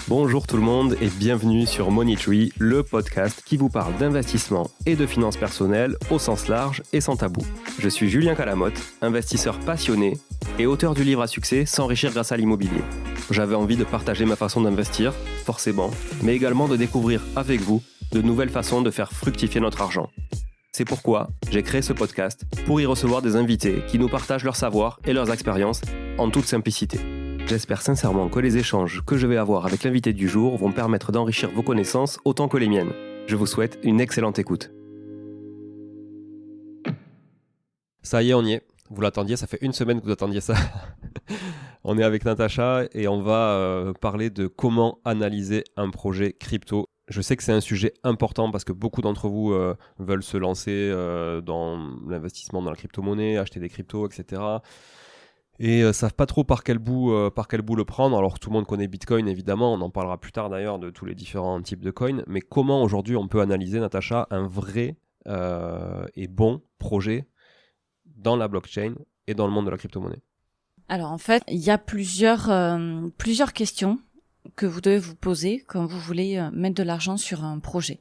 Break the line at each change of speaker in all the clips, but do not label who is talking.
Bonjour tout le monde et bienvenue sur Money Tree, le podcast qui vous parle d'investissement et de finances personnelles au sens large et sans tabou. Je suis Julien Calamotte, investisseur passionné et auteur du livre à succès S'enrichir grâce à l'immobilier. J'avais envie de partager ma façon d'investir, forcément, mais également de découvrir avec vous de nouvelles façons de faire fructifier notre argent. C'est pourquoi j'ai créé ce podcast pour y recevoir des invités qui nous partagent leur savoir et leurs expériences en toute simplicité. J'espère sincèrement que les échanges que je vais avoir avec l'invité du jour vont permettre d'enrichir vos connaissances autant que les miennes. Je vous souhaite une excellente écoute. Ça y est, on y est. Vous l'attendiez, ça fait une semaine que vous attendiez ça. On est avec Natacha et on va parler de comment analyser un projet crypto. Je sais que c'est un sujet important parce que beaucoup d'entre vous veulent se lancer dans l'investissement dans la crypto-monnaie, acheter des cryptos, etc. Et savent pas trop par quel bout le prendre. Alors tout le monde connaît Bitcoin évidemment, on en parlera plus tard d'ailleurs de tous les différents types de coins. Mais comment aujourd'hui on peut analyser, Natacha, un vrai et bon projet dans la blockchain et dans le monde de la crypto-monnaie?
Alors en fait, il y a plusieurs questions que vous devez vous poser quand vous voulez mettre de l'argent sur un projet.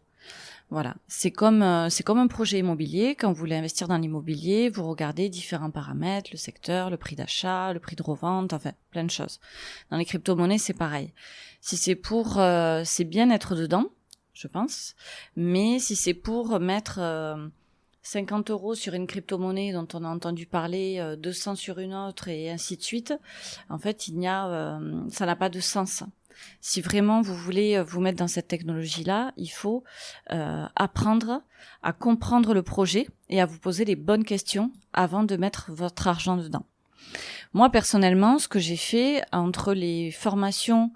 Voilà, c'est comme un projet immobilier. Quand vous voulez investir dans l'immobilier, vous regardez différents paramètres, le secteur, le prix d'achat, le prix de revente, enfin plein de choses. Dans les crypto-monnaies, c'est pareil. Si c'est pour, c'est bien être dedans, je pense. Mais si c'est pour mettre 50 € sur une crypto-monnaie dont on a entendu parler, 200 sur une autre et ainsi de suite, en fait, ça n'a pas de sens. Si vraiment vous voulez vous mettre dans cette technologie-là, il faut apprendre à comprendre le projet et à vous poser les bonnes questions avant de mettre votre argent dedans. Moi, personnellement, ce que j'ai fait entre les formations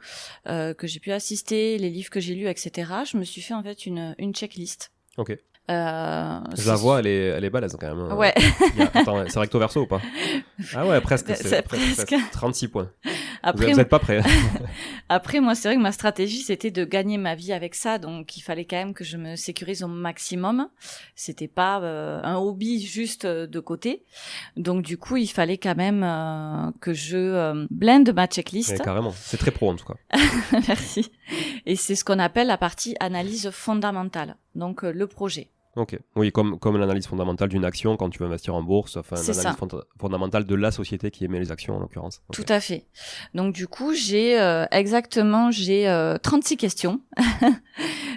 que j'ai pu assister, les livres que j'ai lus, etc., je me suis fait en fait une checklist.
Ok. Je la vois, elle est balèze quand même.
Ouais.
Attends, c'est recto verso ou pas? Ah ouais, presque. C'est presque. 36 points. Après, vous n'êtes pas prêts.
Après, moi, c'est vrai que ma stratégie, c'était de gagner ma vie avec ça. Donc, il fallait quand même que je me sécurise au maximum. C'était pas un hobby juste de côté. Donc, du coup, il fallait quand même que je blende ma checklist.
Et carrément. C'est très pro, en tout cas.
Merci. Et c'est ce qu'on appelle la partie analyse fondamentale. Donc, le projet.
Ok, oui, comme l'analyse fondamentale d'une action quand tu veux investir en bourse, enfin l'analyse fondamentale de la société qui émet les actions en l'occurrence. Okay.
Tout à fait. Donc du coup, j'ai 36 questions.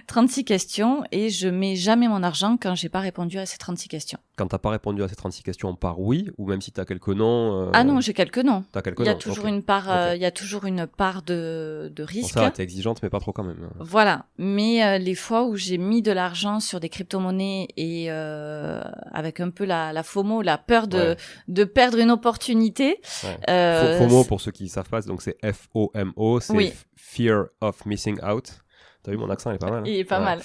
36 questions et je mets jamais mon argent quand j'ai pas répondu à ces 36 questions.
Quand t'as pas répondu à ces 36 questions par oui, ou même si t'as quelques noms...
Ah non, j'ai quelques noms.
T'as quelques
noms. Il y a toujours une part de risque.
Bon, ça, t'es exigeante, mais pas trop quand même.
Voilà. Mais les fois où j'ai mis de l'argent sur des crypto-monnaies et avec un peu la FOMO, la peur de perdre une opportunité.
Ouais. FOMO, pour ceux qui savent pas, donc c'est FOMO, c'est Fear of Missing Out. T'as vu, mon accent est pas mal. Hein.
Il est pas mal.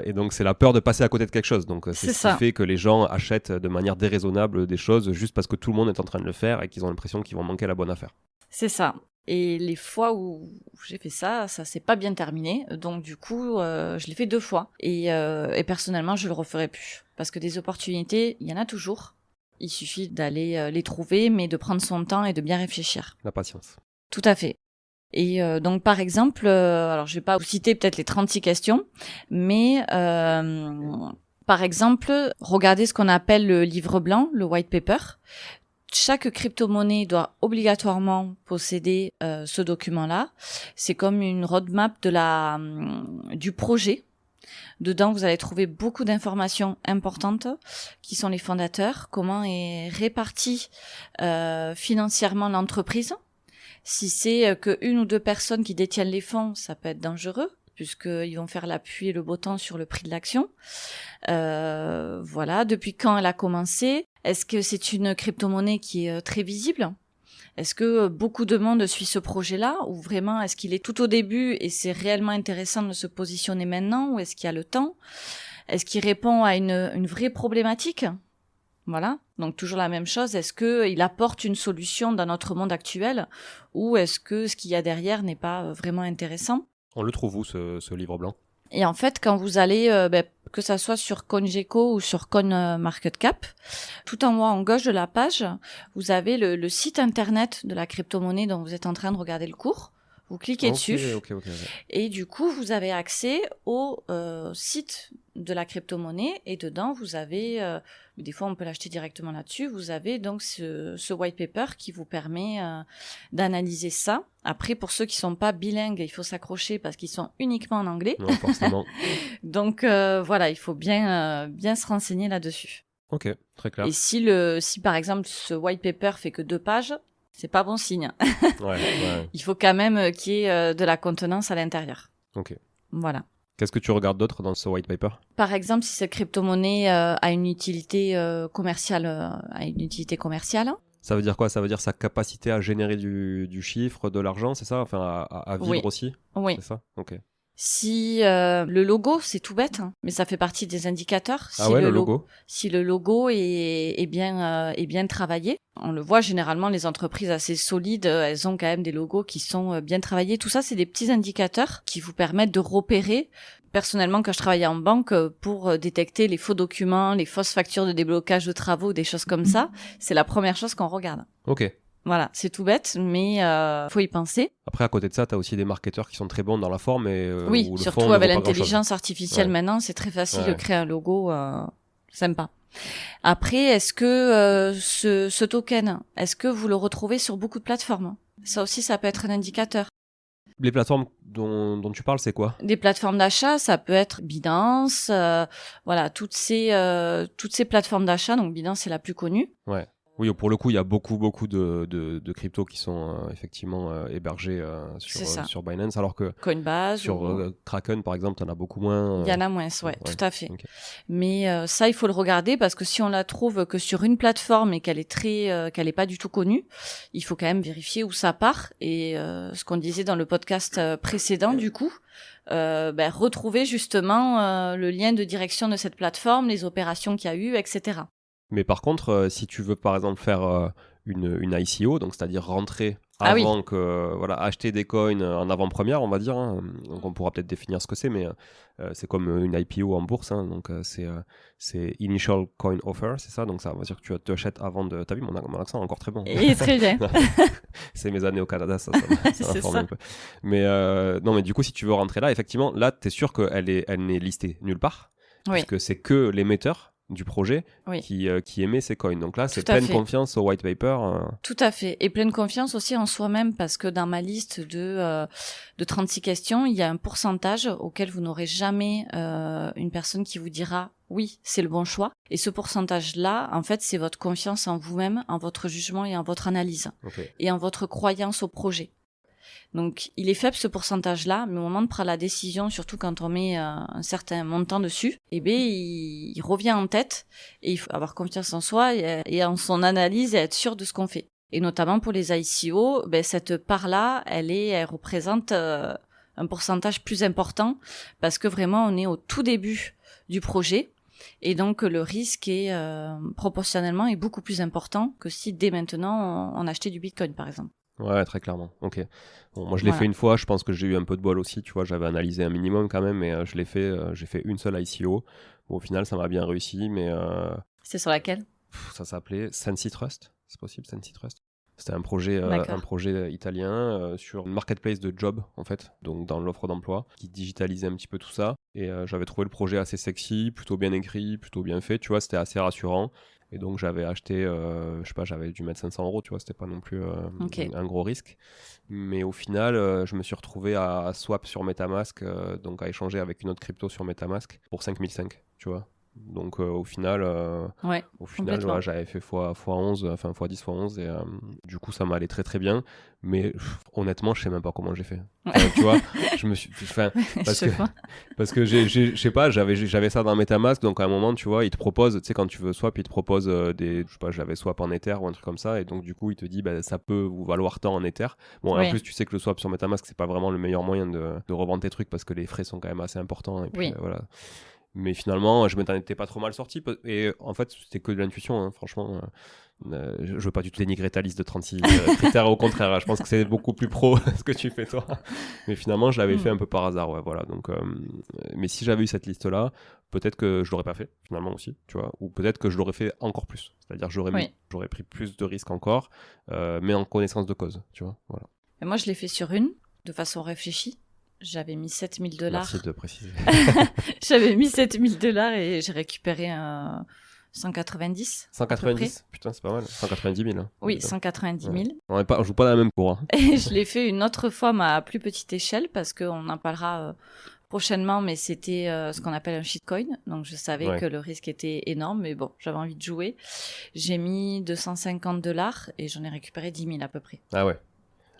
Et donc, c'est la peur de passer à côté de quelque chose. Donc, c'est ce qui fait que les gens achètent de manière déraisonnable des choses juste parce que tout le monde est en train de le faire et qu'ils ont l'impression qu'ils vont manquer la bonne affaire.
C'est ça. Et les fois où j'ai fait ça s'est pas bien terminé. Donc, du coup, je l'ai fait 2 fois. Et personnellement, je le referai plus. Parce que des opportunités, il y en a toujours. Il suffit d'aller les trouver, mais de prendre son temps et de bien réfléchir.
La patience.
Tout à fait. Et donc par exemple, alors je vais pas vous citer peut-être les 36 questions, mais par exemple, regardez ce qu'on appelle le livre blanc, le white paper. Chaque crypto-monnaie doit obligatoirement posséder ce document-là. C'est comme une roadmap du projet. Dedans, vous allez trouver beaucoup d'informations importantes qui sont les fondateurs, comment est répartie financièrement l'entreprise. Si c'est que 1 ou 2 personnes qui détiennent les fonds, ça peut être dangereux, puisqu'ils vont faire la pluie et le beau temps sur le prix de l'action. Voilà, depuis quand elle a commencé? Est-ce que c'est une crypto-monnaie qui est très visible? Est-ce que beaucoup de monde suit ce projet-là? Ou vraiment, est-ce qu'il est tout au début et c'est réellement intéressant de se positionner maintenant? Ou est-ce qu'il y a le temps? Est-ce qu'il répond à une vraie problématique? Voilà, donc toujours la même chose, est-ce qu'il apporte une solution dans notre monde actuel ou est-ce que ce qu'il y a derrière n'est pas vraiment intéressant?
On le trouve où ce livre blanc?
Et en fait, quand vous allez, que ça soit sur CoinGecko ou sur CoinMarketCap, tout en haut en gauche de la page, vous avez le site internet de la crypto-monnaie dont vous êtes en train de regarder le cours. Vous cliquez dessus
Ok.
et du coup, vous avez accès au site de la crypto-monnaie et dedans, vous avez, des fois on peut l'acheter directement là-dessus, vous avez donc ce white paper qui vous permet d'analyser ça. Après, pour ceux qui sont pas bilingues, il faut s'accrocher parce qu'ils sont uniquement en anglais.
Non, forcément.
Donc voilà, il faut bien se renseigner là-dessus.
Ok, très clair.
Et si par exemple ce white paper fait que 2 pages, c'est pas bon signe.
Ouais.
Il faut quand même qu'il y ait de la contenance à l'intérieur.
Ok.
Voilà.
Qu'est-ce que tu regardes d'autre dans ce white paper?
Par exemple, si cette crypto-monnaie a une utilité commerciale,
Ça veut dire quoi? Ça veut dire sa capacité à générer du chiffre, de l'argent, c'est ça? Enfin, à vivre
Oui.
aussi?
Oui.
C'est ça? Ok.
Si le logo, c'est tout bête, hein, mais ça fait partie des indicateurs.
Ah ouais, le logo?
Si le logo est bien travaillé, on le voit généralement, les entreprises assez solides, elles ont quand même des logos qui sont bien travaillés. Tout ça, c'est des petits indicateurs qui vous permettent de repérer. Personnellement, quand je travaillais en banque, pour détecter les faux documents, les fausses factures de déblocage de travaux, des choses comme ça, c'est la première chose qu'on regarde.
Ok.
Voilà, c'est tout bête, mais faut y penser.
Après, à côté de ça, tu as aussi des marketeurs qui sont très bons dans la forme. Et,
oui,
où le
surtout
fond
avec
ne vaut pas
l'intelligence artificielle maintenant, c'est très facile de créer un logo sympa. Après, est-ce que ce token, est-ce que vous le retrouvez sur beaucoup de plateformes? Ça aussi, ça peut être un indicateur.
Les plateformes dont tu parles, c'est quoi?
Des plateformes d'achat, ça peut être Binance, voilà, toutes ces plateformes d'achat. Donc Binance, c'est la plus connue.
Ouais. Oui, pour le coup, il y a beaucoup de cryptos qui sont effectivement hébergés sur Binance, alors que
Coinbase
sur Kraken, par exemple, t'en as beaucoup moins.
Il y en a moins, ouais, tout à fait.
Okay.
Mais ça, il faut le regarder parce que si on la trouve que sur une plateforme et qu'elle est pas du tout connue, il faut quand même vérifier où ça part. Et ce qu'on disait dans le podcast précédent, du coup, retrouver justement le lien de direction de cette plateforme, les opérations qu'il y a eu, etc.
Mais par contre, si tu veux par exemple faire une ICO, donc c'est-à-dire rentrer avant que acheter des coins en avant-première, on va dire, hein, donc on pourra peut-être définir ce que c'est, mais c'est comme une IPO en bourse, hein, donc c'est Initial Coin Offer, c'est ça, donc ça veut dire que tu achètes avant de... T'as vu, mon accent est encore très bon.
Et très bien.
C'est mes années au Canada, ça m'informe un peu. Mais non, mais du coup, si tu veux rentrer là, effectivement, là, t'es sûr qu'elle n'est listée nulle part, puisque c'est que l'émetteur du projet qui émet ces coins. Donc là, c'est pleine confiance au white paper.
Tout à fait. Et pleine confiance aussi en soi-même, parce que dans ma liste de 36 questions, il y a un pourcentage auquel vous n'aurez jamais une personne qui vous dira oui, c'est le bon choix. Et ce pourcentage-là, en fait, c'est votre confiance en vous-même, en votre jugement et en votre analyse. Et en votre croyance au projet. Donc, il est faible ce pourcentage-là, mais au moment de prendre la décision, surtout quand on met un certain montant dessus, il revient en tête et il faut avoir confiance en soi et en son analyse et être sûr de ce qu'on fait. Et notamment pour les ICO, cette part-là, elle représente un pourcentage plus important parce que vraiment, on est au tout début du projet. Et donc, le risque est proportionnellement est beaucoup plus important que si dès maintenant, on achetait du Bitcoin, par exemple.
Ouais, très clairement. Ok. Bon, moi, je l'ai fait une fois. Je pense que j'ai eu un peu de bol aussi. Tu vois, j'avais analysé un minimum quand même, mais je l'ai fait. J'ai fait une seule ICO. Bon, au final, ça m'a bien réussi, mais.
C'est sur laquelle?
Ça s'appelait Sensi Trust. C'est possible, Sensi Trust. C'était un projet italien sur une marketplace de job, en fait, donc dans l'offre d'emploi, qui digitalisait un petit peu tout ça. Et j'avais trouvé le projet assez sexy, plutôt bien écrit, plutôt bien fait. Tu vois, c'était assez rassurant. Et donc j'avais acheté, je sais pas, j'avais dû mettre 500 €, tu vois, c'était pas non plus un gros risque. Mais au final, je me suis retrouvé à swap sur MetaMask, donc à échanger avec une autre crypto sur MetaMask pour 5005, tu vois. Donc au final, j'avais fait x11, enfin x10, x11, et du coup ça m'allait très très bien. Mais honnêtement, je sais même pas comment j'ai fait. Tu vois, je me suis, parce que je sais pas, j'avais ça dans MetaMask, donc à un moment, tu vois, il te propose, tu sais, quand tu veux swap, il te propose je sais pas, j'avais swap en Ether ou un truc comme ça, et donc du coup, il te dit, ça peut vous valoir tant en Ether. Bon, en plus, tu sais que le swap sur MetaMask, c'est pas vraiment le meilleur moyen de revendre tes trucs parce que les frais sont quand même assez importants. Et puis, voilà. Mais finalement, je m'en étais pas trop mal sorti. Et en fait, c'était que de l'intuition, hein, franchement. Je veux pas du tout dénigrer ta liste de 36 critères, au contraire. Hein, je pense que c'est beaucoup plus pro ce que tu fais, toi. Mais finalement, je l'avais fait un peu par hasard. Ouais, voilà. Donc, mais si j'avais eu cette liste-là, peut-être que je l'aurais pas fait, finalement aussi. Tu vois, ou peut-être que je l'aurais fait encore plus. C'est-à-dire, j'aurais pris plus de risques encore, mais en connaissance de cause. Tu vois, voilà.
Et moi, je l'ai fait sur une. de façon réfléchie. J'avais mis $7 000.
Merci de préciser.
J'avais mis $7 000 et j'ai récupéré 190.
190 ? Putain, c'est pas mal. 190 000. Hein.
Oui, 190 000.
Ouais. On joue pas dans la même cour. Hein.
Et je l'ai fait une autre fois, mais à plus petite échelle, parce qu'on en parlera prochainement, mais c'était ce qu'on appelle un shitcoin. Donc, je savais que le risque était énorme, mais bon, j'avais envie de jouer. J'ai mis $250 et j'en ai récupéré 10 000 à peu près.
Ah ouais.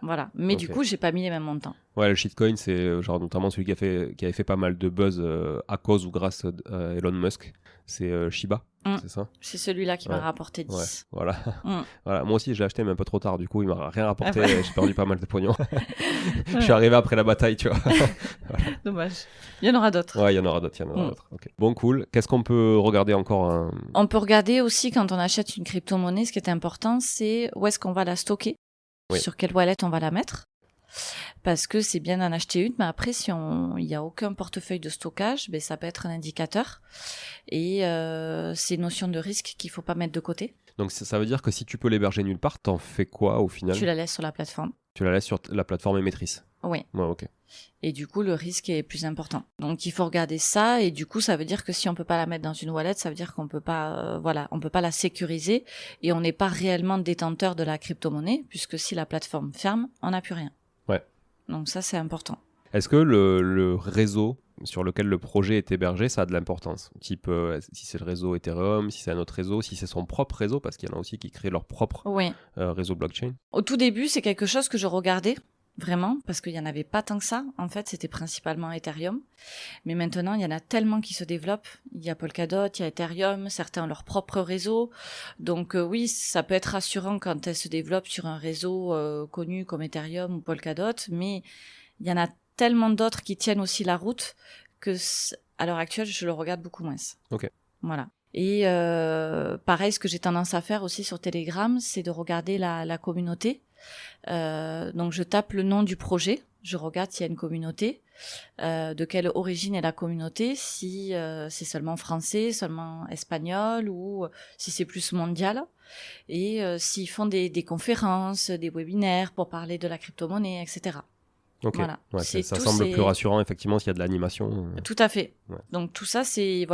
Voilà. Mais du coup, j'ai pas mis les mêmes montants.
Ouais, le shitcoin, c'est genre notamment celui qui avait fait pas mal de buzz à cause ou grâce à Elon Musk. C'est Shiba, c'est ça ?
C'est celui-là qui m'a rapporté 10.
Ouais, voilà. Voilà. Moi aussi, j'ai acheté, mais un peu trop tard. Du coup, il m'a rien rapporté. J'ai perdu pas mal de pognon. Je suis arrivé après la bataille, tu vois.
Voilà. Dommage. Il y en aura d'autres.
Ouais, il y en aura d'autres. Okay. Bon, cool. Qu'est-ce qu'on peut regarder encore
On peut regarder aussi, quand on achète une crypto-monnaie, ce qui est important, c'est où est-ce qu'on va la stocker, sur quelle wallet on va la mettre. Parce que c'est bien d'en acheter une, mais après, si il n'y a aucun portefeuille de stockage, ben, ça peut être un indicateur. Et c'est une notion de risque qu'il ne faut pas mettre de côté.
Donc ça veut dire que si tu peux l'héberger nulle part, t'en fais quoi au final ?
Tu la laisses sur la plateforme.
Tu la laisses sur la plateforme émettrice ?
Oui.
Ouais, ok.
Et du coup, le risque est plus important. Donc, il faut regarder ça. Et du coup, ça veut dire que si on peut pas la mettre dans une wallet, ça veut dire qu'on peut pas, on peut pas la sécuriser et on n'est pas réellement détenteur de la crypto-monnaie, puisque si la plateforme ferme, on n'a plus rien.
Ouais.
Donc ça, c'est important.
Est-ce que le réseau sur lequel le projet est hébergé, ça a de l'importance ? Type, si c'est le réseau Ethereum, si c'est un autre réseau, si c'est son propre réseau, parce qu'il y en a aussi qui créent leur propre réseau blockchain.
Au tout début, c'est quelque chose que je regardais. Vraiment, parce qu'il n'y en avait pas tant que ça. En fait, c'était principalement Ethereum. Mais maintenant, il y en a tellement qui se développent. Il y a Polkadot, il y a Ethereum, certains ont leur propre réseau. Donc oui, ça peut être rassurant quand elles se développent sur un réseau connu comme Ethereum ou Polkadot, mais il y en a tellement d'autres qui tiennent aussi la route que à l'heure actuelle, je le regarde beaucoup moins.
Ok.
Voilà. Et pareil, ce que j'ai tendance à faire aussi sur Telegram, c'est de regarder la communauté. Donc je tape le nom du projet, je regarde s'il y a une communauté, de quelle origine est la communauté, si c'est seulement français, seulement espagnol ou si c'est plus mondial, et s'ils font des conférences, des webinaires pour parler de la crypto-monnaie, etc.
Ok,
voilà.
Ça semble plus rassurant effectivement s'il y a de l'animation.
Tout à fait.
Ouais.
Donc tout ça, c'est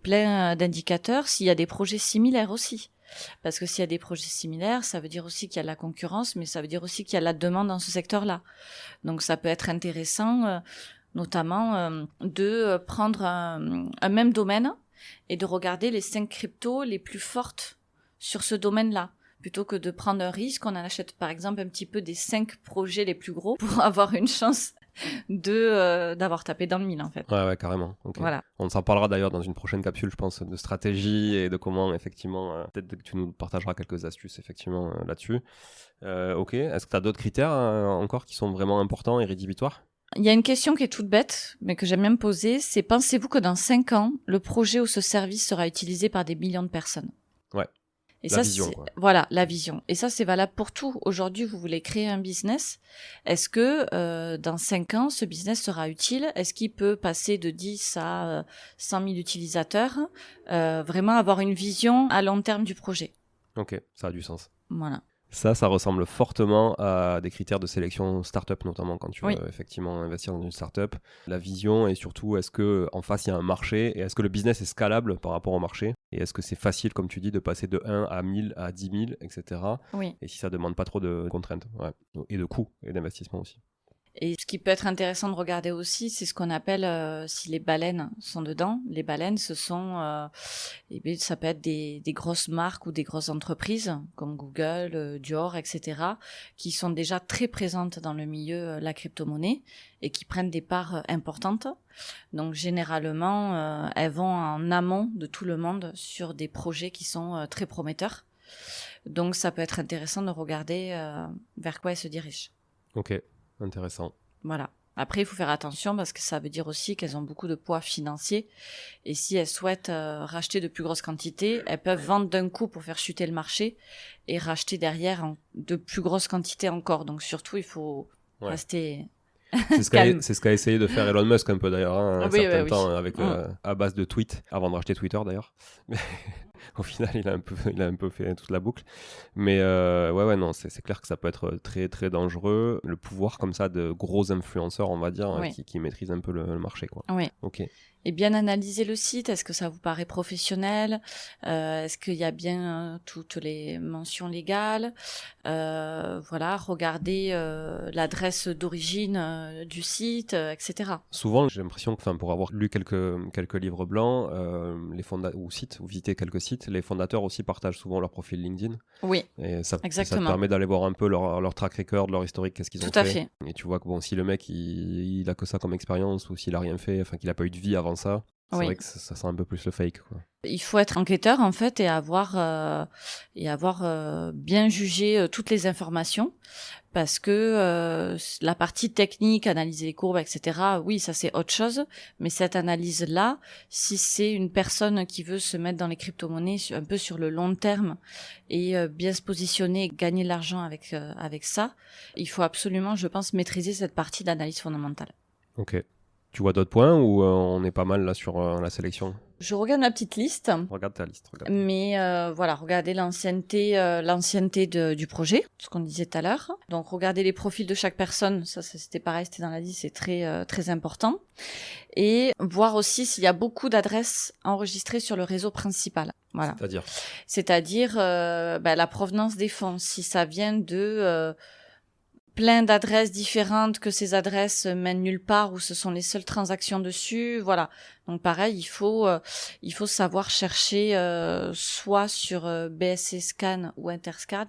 plein d'indicateurs, s'il y a des projets similaires aussi. Parce que s'il y a des projets similaires, ça veut dire aussi qu'il y a de la concurrence, mais ça veut dire aussi qu'il y a de la demande dans ce secteur-là. Donc ça peut être intéressant, notamment de prendre un même domaine et de regarder les 5 cryptos les plus fortes sur ce domaine-là. Plutôt que de prendre un risque, on en achète par exemple un petit peu des 5 projets les plus gros pour avoir une chance d'avoir tapé dans le mille en fait.
Ouais, carrément. Okay.
Voilà.
On s'en parlera d'ailleurs dans une prochaine capsule, je pense, de stratégie et de comment effectivement, peut-être que tu nous partageras quelques astuces effectivement là-dessus. Ok, est-ce que tu as d'autres critères encore qui sont vraiment importants et rédhibitoires ?
Il y a une question qui est toute bête, mais que j'aime bien me poser, c'est pensez-vous que dans 5 ans, le projet ou ce service sera utilisé par des millions de personnes ?
Ouais.
Et
la
ça,
vision, quoi.
Voilà, la vision. Et ça, c'est valable pour tout. Aujourd'hui, vous voulez créer un business. Est-ce que dans 5 ans, ce business sera utile ? Est-ce qu'il peut passer de 10 à 100 000 utilisateurs ? Vraiment avoir une vision à long terme du projet.
Ok, ça a du sens.
Voilà.
Ça ressemble fortement à des critères de sélection startup, notamment quand tu veux effectivement investir dans une startup. La vision et surtout, est-ce qu'en face, il y a un marché et est-ce que le business est scalable par rapport au marché ? Et est-ce que c'est facile, comme tu dis, de passer de 1 à 1000 à 10 000, etc.
Oui.
Et si ça ne demande pas trop de contraintes et de coûts et d'investissement aussi.
Et ce qui peut être intéressant de regarder aussi, c'est ce qu'on appelle, si les baleines sont dedans. Les baleines, ce sont, ça peut être des grosses marques ou des grosses entreprises, comme Google, Dior, etc., qui sont déjà très présentes dans le milieu la crypto-monnaie et qui prennent des parts importantes. Donc, généralement, elles vont en amont de tout le monde sur des projets qui sont très prometteurs. Donc, ça peut être intéressant de regarder vers quoi elles se dirigent.
Ok. Intéressant.
Voilà. Après, il faut faire attention parce que ça veut dire aussi qu'elles ont beaucoup de poids financier. Et si elles souhaitent racheter de plus grosses quantités, elles peuvent vendre d'un coup pour faire chuter le marché et racheter derrière de plus grosses quantités encore. Donc surtout, il faut rester calme.
C'est ce qu'a essayé de faire Elon Musk un peu d'ailleurs, un certain temps, avec,
Ouais.
à base de tweets, avant de racheter Twitter d'ailleurs. Au final, il a un peu fait toute la boucle. Mais non, c'est clair que ça peut être très, très dangereux. Le pouvoir comme ça de gros influenceurs, on va dire, qui maîtrisent un peu le marché, quoi.
Oui.
Ok.
Et bien analyser le site, est-ce que ça vous paraît professionnel ? Est-ce qu'il y a bien toutes les mentions légales ? Regardez l'adresse d'origine du site, etc.
Souvent, j'ai l'impression que, pour avoir lu quelques livres blancs, ou visité quelques sites, les fondateurs aussi partagent souvent leur profil LinkedIn.
Oui,
et ça
exactement.
te permet d'aller voir un peu leur track record, leur historique, qu'est-ce qu'ils ont fait.
Tout à fait.
Et tu vois que si le mec il a que ça comme expérience, ou s'il a rien fait, qu'il a pas eu de vie avant ça, c'est vrai que ça sent un peu plus le fake, quoi.
Il faut être enquêteur en fait et avoir bien jugé toutes les informations, parce que la partie technique, analyser les courbes, etc. Oui, ça c'est autre chose. Mais cette analyse-là, si c'est une personne qui veut se mettre dans les crypto-monnaies un peu sur le long terme et bien se positionner, gagner de l'argent avec ça, il faut absolument, je pense, maîtriser cette partie d'analyse fondamentale.
Ok. Tu vois d'autres points ou on est pas mal là sur la sélection ?
Je regarde ma petite liste.
Regarde ta liste.
Mais regardez l'ancienneté du projet, ce qu'on disait tout à l'heure. Donc regardez les profils de chaque personne, ça c'était pareil, c'était dans la liste, c'est très très important. Et voir aussi s'il y a beaucoup d'adresses enregistrées sur le réseau principal. Voilà. C'est-à-dire la provenance des fonds, si ça vient de plein d'adresses différentes, que ces adresses mènent nulle part, où ce sont les seules transactions dessus, voilà. Donc pareil, il faut savoir chercher soit sur BSC Scan ou Interscan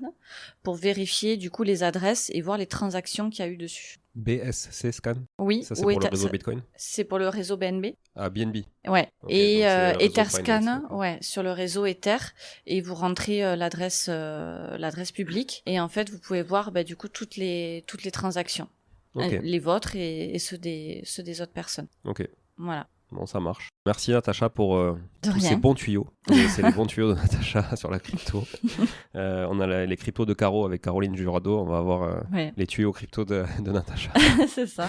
pour vérifier du coup les adresses et voir les transactions qu'il y a eu dessus.
BSC Scan ?
Oui.
Ça c'est pour le réseau Bitcoin ?
C'est pour le réseau BNB.
Ah, BNB.
Ouais.
Okay,
et Etherscan, sur le réseau Ether, et vous rentrez l'adresse publique, et en fait vous pouvez voir du coup toutes les transactions, les vôtres et ceux des autres personnes.
Ok.
Voilà.
Bon, ça marche. Merci Natacha pour tous
rien.
ces bons tuyaux. C'est les bons tuyaux de Natacha sur la crypto. On a les cryptos de Caro avec Caroline Jurado. On va avoir les tuyaux crypto de Natacha.
C'est ça.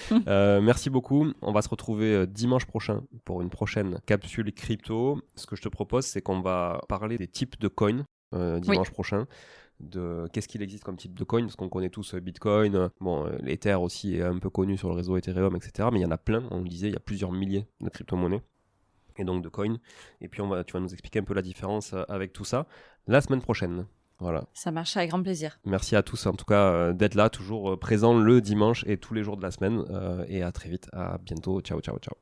Voilà. Merci beaucoup. On va se retrouver dimanche prochain pour une prochaine capsule crypto. Ce que je te propose, c'est qu'on va parler des types de coins dimanche prochain. De qu'est-ce qu'il existe comme type de coin, parce qu'on connaît tous Bitcoin, l'Ether aussi est un peu connu sur le réseau Ethereum, etc. Mais il y en a plein, on le disait, il y a plusieurs milliers de crypto-monnaies et donc de coins. Et puis tu vas nous expliquer un peu la différence avec tout ça la semaine prochaine. Voilà.
Ça marche avec grand plaisir.
Merci à tous en tout cas d'être là, toujours présents le dimanche et tous les jours de la semaine. Et à très vite, à bientôt. Ciao, ciao, ciao.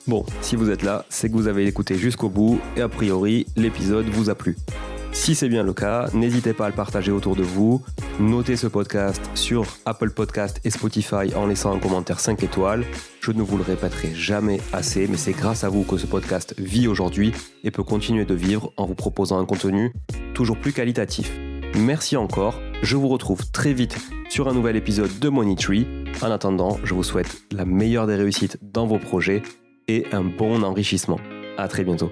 Bon, si vous êtes là, c'est que vous avez écouté jusqu'au bout et a priori, l'épisode vous a plu. Si c'est bien le cas, n'hésitez pas à le partager autour de vous. Notez ce podcast sur Apple Podcast et Spotify en laissant un commentaire 5 étoiles. Je ne vous le répéterai jamais assez, mais c'est grâce à vous que ce podcast vit aujourd'hui et peut continuer de vivre en vous proposant un contenu toujours plus qualitatif. Merci encore, je vous retrouve très vite sur un nouvel épisode de Money Tree. En attendant, je vous souhaite la meilleure des réussites dans vos projets et un bon enrichissement. À très bientôt.